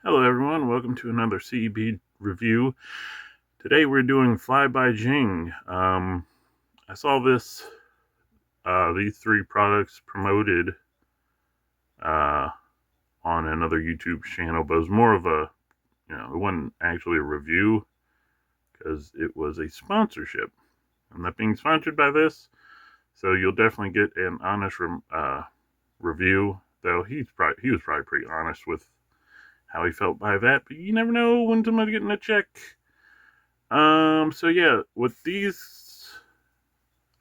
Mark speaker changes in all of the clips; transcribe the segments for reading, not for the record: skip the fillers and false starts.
Speaker 1: Hello everyone, welcome to another CEB review. Today we're doing By Jing. I saw these three products promoted on another YouTube channel, but it was more of a, it wasn't actually a review because it was a sponsorship. I'm not being sponsored by this, so you'll definitely get an honest review, though he was probably pretty honest with how he felt by that, but you never know when somebody's getting a check. So yeah, with these,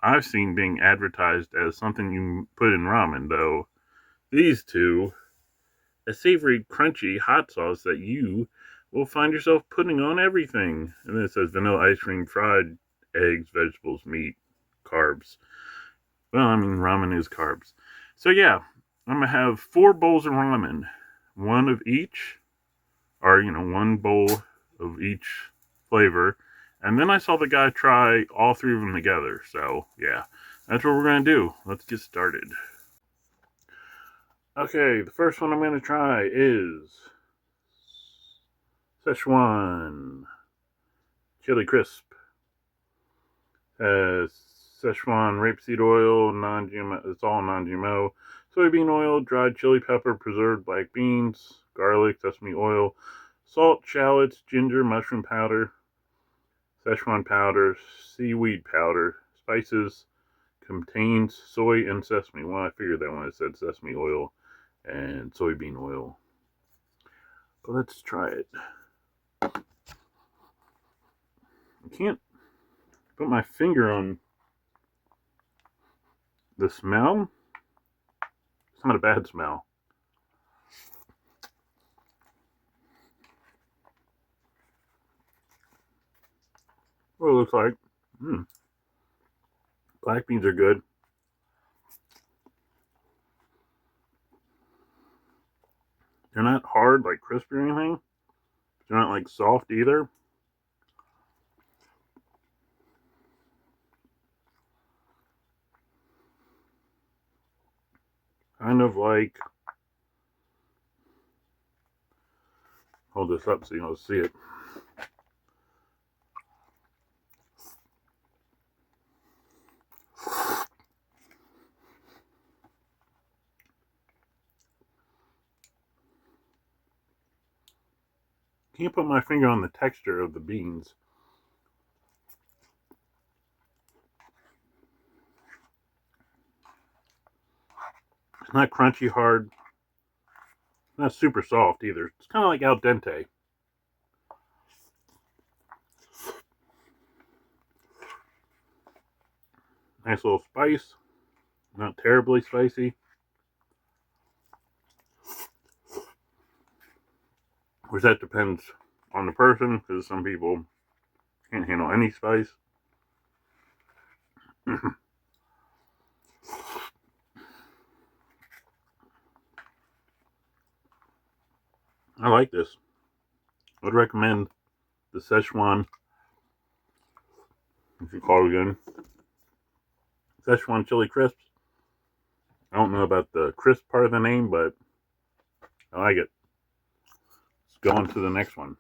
Speaker 1: I've seen being advertised as something you put in ramen, though. These two, a savory, crunchy hot sauce that you will find yourself putting on everything. And then it says vanilla ice cream, fried eggs, vegetables, meat, carbs. Well, I mean, ramen is carbs. So yeah, I'm gonna have 4 bowls of ramen, one of each, or one bowl of each flavor. And then I saw the guy try all 3 of them together. So yeah, that's what we're gonna do. Let's get started. Okay, the first one I'm gonna try is Szechuan chili crisp. Szechuan rapeseed oil, non-GMO. It's all non-GMO. Soybean oil, dried chili pepper, preserved black beans, garlic, sesame oil, salt, shallots, ginger, mushroom powder, Szechuan powder, seaweed powder, spices, contains soy and sesame. Well, I figured that when it said sesame oil and soybean oil. But let's try it. I can't put my finger on the smell. It's not a bad smell. What it looks like. Black beans are good. They're not hard, like crispy or anything. They're not like soft either. Kind of like, hold this up so you don't see it. Can't put my finger on the texture of the beans. It's not crunchy hard. Not super soft either. It's kind of like al dente. Nice little spice. Not terribly spicy. Which that depends on the person, because some people can't handle any spice. I like this. I would recommend the Szechuan, if you call it again, Szechuan chili crisps. I don't know about the crisp part of the name, but I like it. Let's go on to the next one.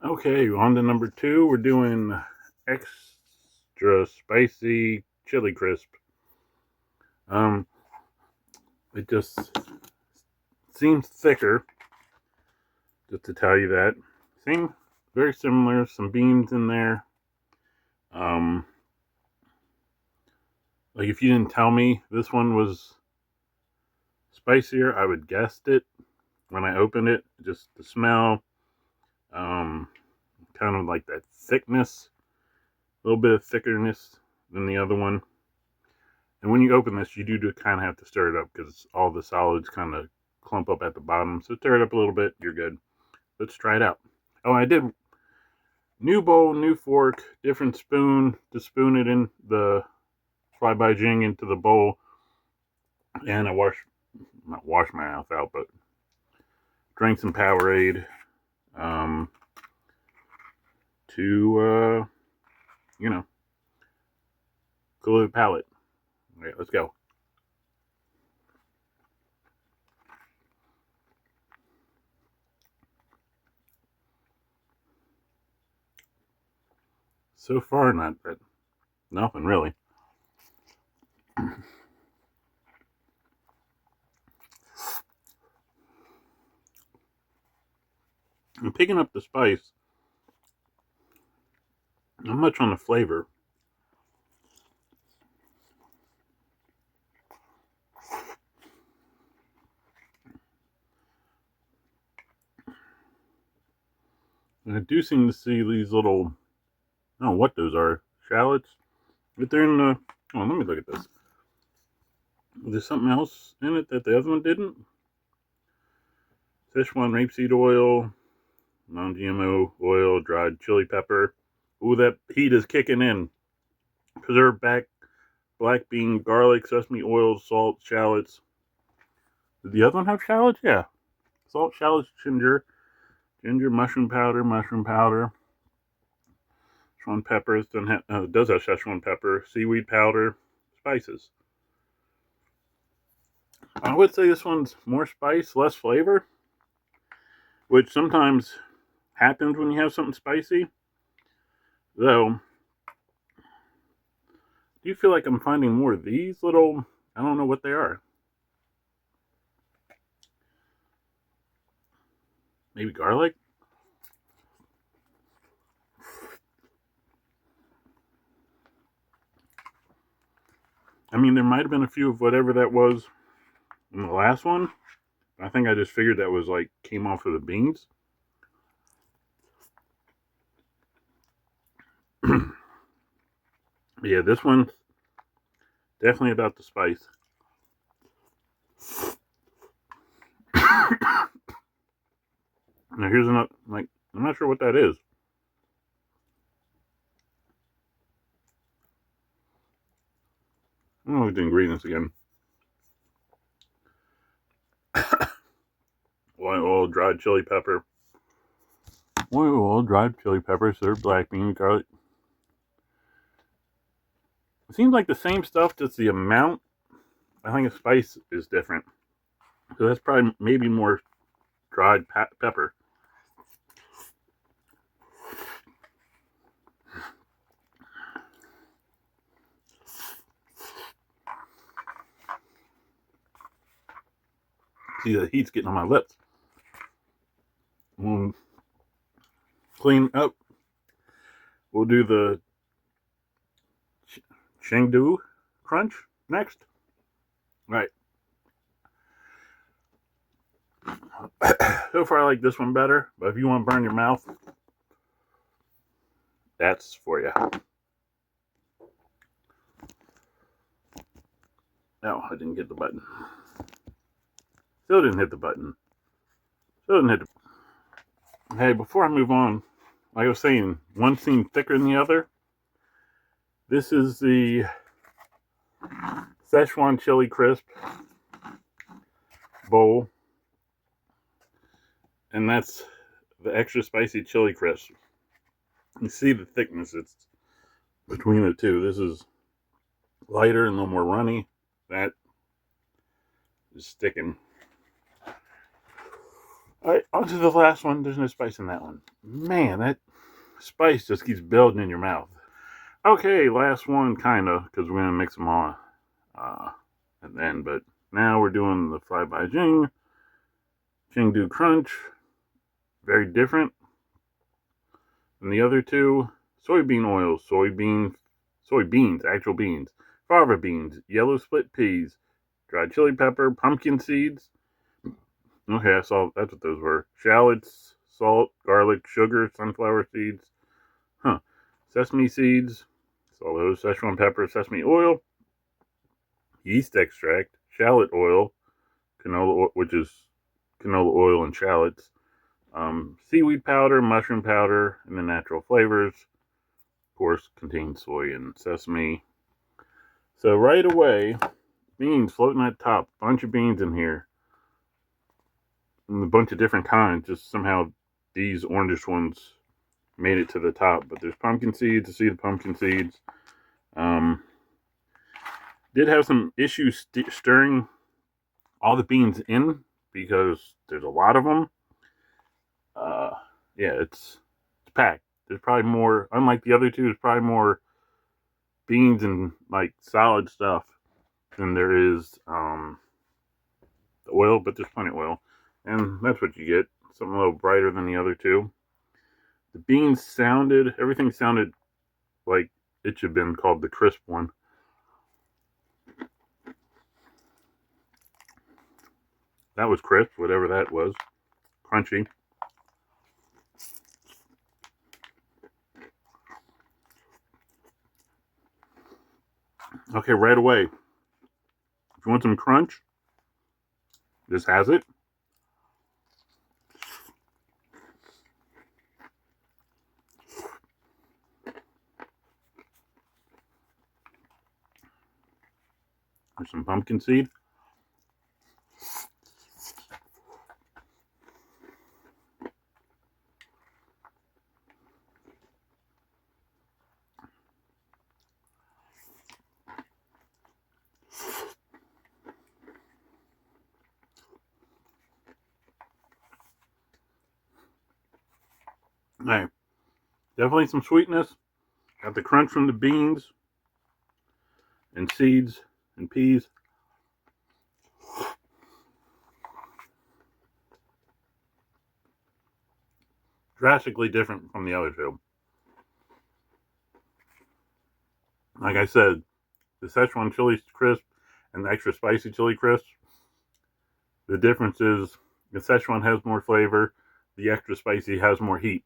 Speaker 1: Okay, on to number 2. We're doing extra spicy chili crisp. It just seems thicker, just to tell you that. Same, very similar, some beans in there. Like if you didn't tell me this one was spicier, I would guessed it when I opened it. Just the smell, kind of like that thickness, a little bit of thickerness than the other one. And when you open this, you do kind of have to stir it up because all the solids kind of clump up at the bottom. So stir it up a little bit, you're good. Let's try it out. Oh, I did new bowl, new fork, different spoon to spoon it in the By Jing into the bowl. And I not wash my mouth out, but drank some Powerade to, cool the palate. All right, let's go. So far, not bad. Nothing really. I'm picking up the spice. Not much on the flavor. And I do seem to see these little, I don't know what those are, shallots. But they're in the, oh, let me look at this. There's something else in it that the other one didn't. Szechuan rapeseed oil, non-GMO oil, dried chili pepper. Ooh, that heat is kicking in. Preserved black bean, garlic, sesame oil, salt, shallots. Did the other one have shallots? Yeah. Salt, shallots, ginger, mushroom powder, Szechuan peppers. It does have Szechuan pepper, seaweed powder, spices. I would say this one's more spice, less flavor, which sometimes happens when you have something spicy. Though, do you feel like I'm finding more of these little, I don't know what they are. Maybe garlic? I mean, there might have been a few of whatever that was in the last one. I think I just figured that was like came off of the beans. Yeah, this one's definitely about the spice. Now here's another, like, I'm not sure what that is. I don't know the ingredients again. Oil, dried chili pepper. Oil, dried chili pepper, served black bean, garlic. It seems like the same stuff, just the amount. I think the spice is different. So that's probably maybe more dried pepper. See, the heat's getting on my lips. Clean up. We'll do the Chengdu crunch next. Right. So far, I like this one better, but if you want to burn your mouth, that's for you. No, I didn't get the button. Still didn't hit the button. Hey, before I move on, like I was saying, one seemed thicker than the other. This is the Szechuan chili crisp bowl, and that's the extra spicy chili crisp. You see the thickness, it's between the two. This is lighter and a little more runny. That is sticking. Alright, on to the last one. There's no spice in that one. Man, that spice just keeps building in your mouth. Okay, last one, kinda, because we're gonna mix them all and then. But now we're doing the Fly By Jing Chengdu Crunch. Very different than the other two. Soybean oil, soybeans, actual beans, fava beans, yellow split peas, dried chili pepper, pumpkin seeds. Okay, that's what those were. Shallots, salt, garlic, sugar, sunflower seeds. Sesame seeds. So those, Szechuan pepper, sesame oil, yeast extract, shallot oil, canola oil, which is canola oil and shallots, seaweed powder, mushroom powder, and the natural flavors. Of course, contains soy and sesame. So right away, beans floating at the top. Bunch of beans in here. And a bunch of different kinds. Just somehow these orangish ones made it to the top. But there's pumpkin seeds. I see the pumpkin seeds. Did have some issues stirring all the beans in because there's a lot of them. Yeah, it's packed. There's probably more, unlike the other two, there's probably more beans and like solid stuff than there is the oil, but there's plenty of oil. And that's what you get. Something a little brighter than the other two. The beans everything sounded like it should have been called the crisp one. That was crisp, whatever that was. Crunchy. Okay, right away. If you want some crunch, this has it. There's some pumpkin seed. Hey, definitely some sweetness. Got the crunch from the beans and seeds and peas. Drastically different from the other two. Like I said, the Szechuan chili crisp and the extra spicy chili crisp. The difference is the Szechuan has more flavor. The extra spicy has more heat.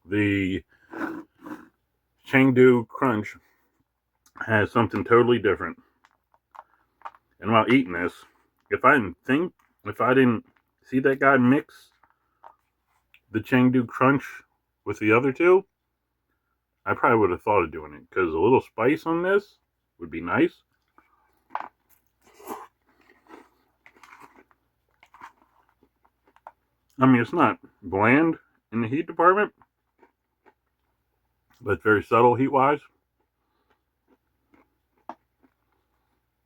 Speaker 1: The Chengdu Crunch has something totally different. And while eating this, if I didn't see that guy mix the Chengdu Crunch with the other two, I probably would have thought of doing it, because a little spice on this would be nice. I mean, it's not bland in the heat department, but it's very subtle heat-wise.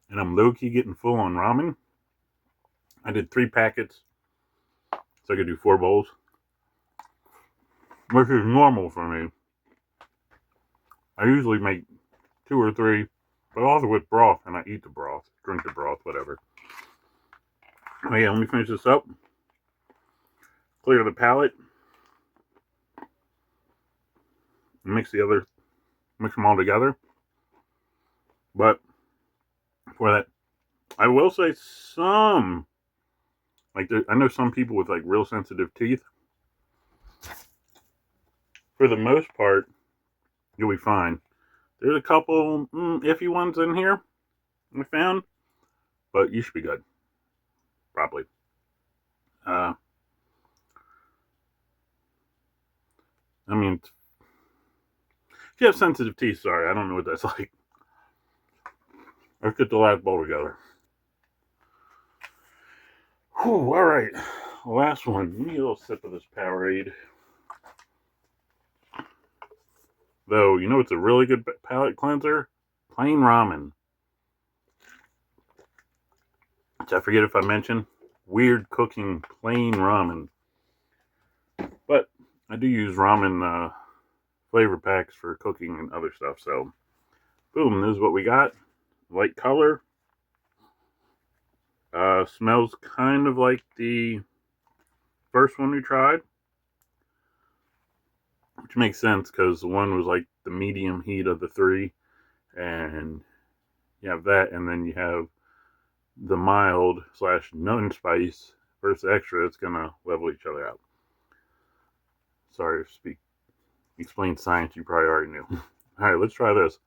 Speaker 1: And I'm low-key getting full on ramen. I did 3 packets, so I could do 4 bowls, which is normal for me. I usually make 2 or 3, but also with broth, and I eat the broth, drink the broth, whatever. Oh yeah, let me finish this up. Clear the palate. Mix them all together. But for that, I will say I know some people with like real sensitive teeth. For the most part, you'll be fine. There's a couple iffy ones in here I found, but you should be good. Probably. I mean, if you have sensitive teeth, sorry, I don't know what that's like. Let's get the last bowl together. Whew, all right. Last one. Give me a little sip of this Powerade. Though, you know what's a really good palate cleanser? Plain ramen. Which I forget if I mentioned. weird cooking plain ramen. But I do use ramen flavor packs for cooking and other stuff. So, boom, this is what we got. Light color. Smells kind of like the first one we tried, which makes sense because the one was like the medium heat of the three, and you have that, and then you have the mild / none spice versus extra. It's gonna level each other out. Sorry to explain science you probably already knew. All right, let's try this.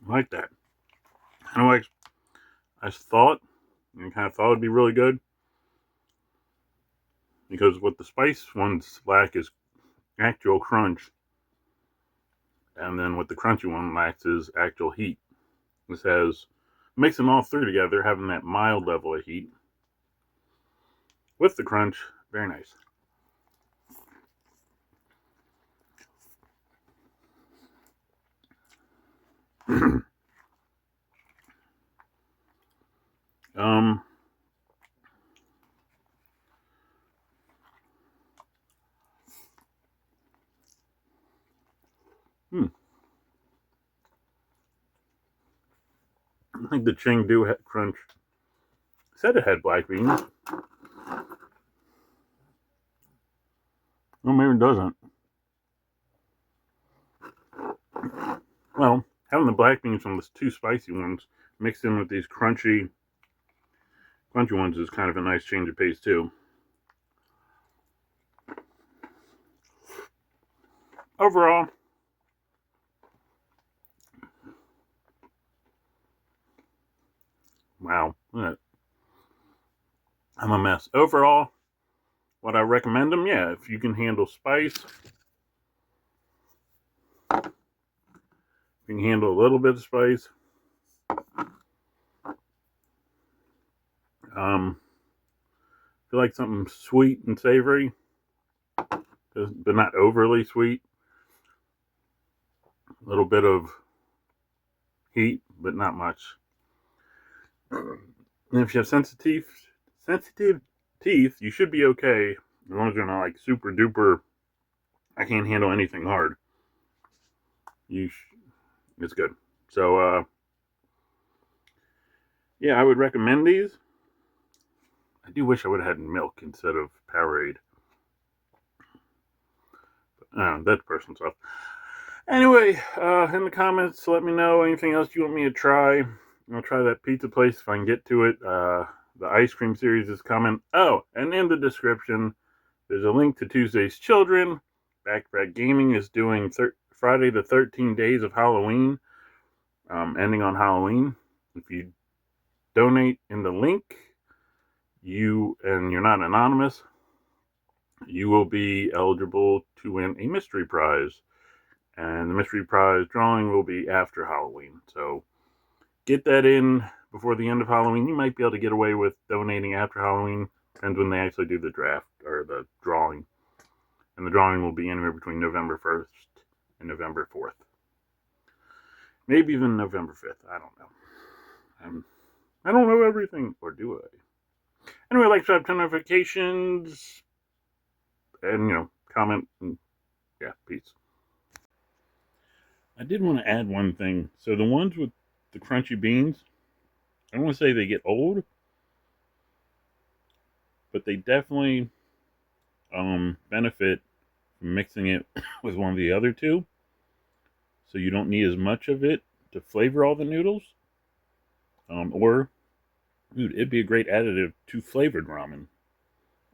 Speaker 1: I like that. Anyway, I thought, and kind of thought it'd be really good, because what the spice ones lack is actual crunch, and then what the crunchy one lacks is actual heat. This has, mixing all three together, having that mild level of heat with the crunch, very nice. um, I think the Chengdu crunch said it had black beans. Well, maybe it doesn't. Well, having the black beans from the two spicy ones mixed in with these crunchy ones is kind of a nice change of pace too. Overall, wow, I'm a mess. Overall, would I recommend them? Yeah, if you can handle spice, if you can handle a little bit of spice. Feel like something sweet and savory, but not overly sweet. A little bit of heat, but not much. And if you have sensitive teeth, you should be okay, as long as you're not like super duper, I can't handle anything hard. It's good. So, yeah, I would recommend these. I do wish I would have had milk instead of Powerade. That's personal stuff. Anyway, in the comments, let me know anything else you want me to try. I'll try that pizza place if I can get to it. The ice cream series is coming. Oh, and in the description, there's a link to Tuesday's Children. Backpack Gaming is doing Friday the 13 Days of Halloween, ending on Halloween. If you donate in the link, and you're not anonymous, you will be eligible to win a mystery prize. And the mystery prize drawing will be after Halloween. So get that in before the end of Halloween. You might be able to get away with donating after Halloween. Depends when they actually do the draft or the drawing. And the drawing will be anywhere between November 1st and November 4th. Maybe even November 5th. I don't know. I don't know everything. Or do I? Anyway, like, subscribe, turn notifications. And, comment. And, yeah, peace. I did want to add one thing. So the ones with the crunchy beans, I don't want to say they get old, but they definitely benefit from mixing it with one of the other two. So you don't need as much of it to flavor all the noodles. Dude, it'd be a great additive to flavored ramen.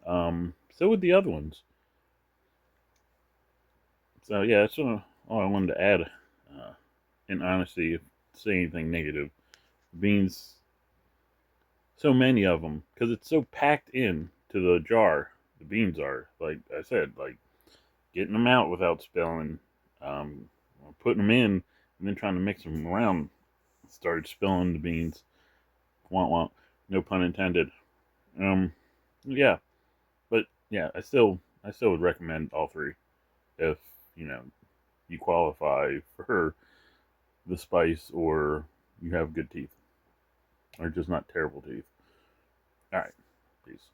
Speaker 1: So would the other ones. So yeah, that's all I wanted to add. In honesty, if say anything negative, beans, so many of them, because it's so packed in to the jar. The beans are, like I said, like getting them out without spilling, putting them in, and then trying to mix them around, started spilling the beans. Want want, no pun intended. Yeah, but yeah, I still would recommend all three if you qualify for the spice or you have good teeth or just not terrible teeth. All right, peace.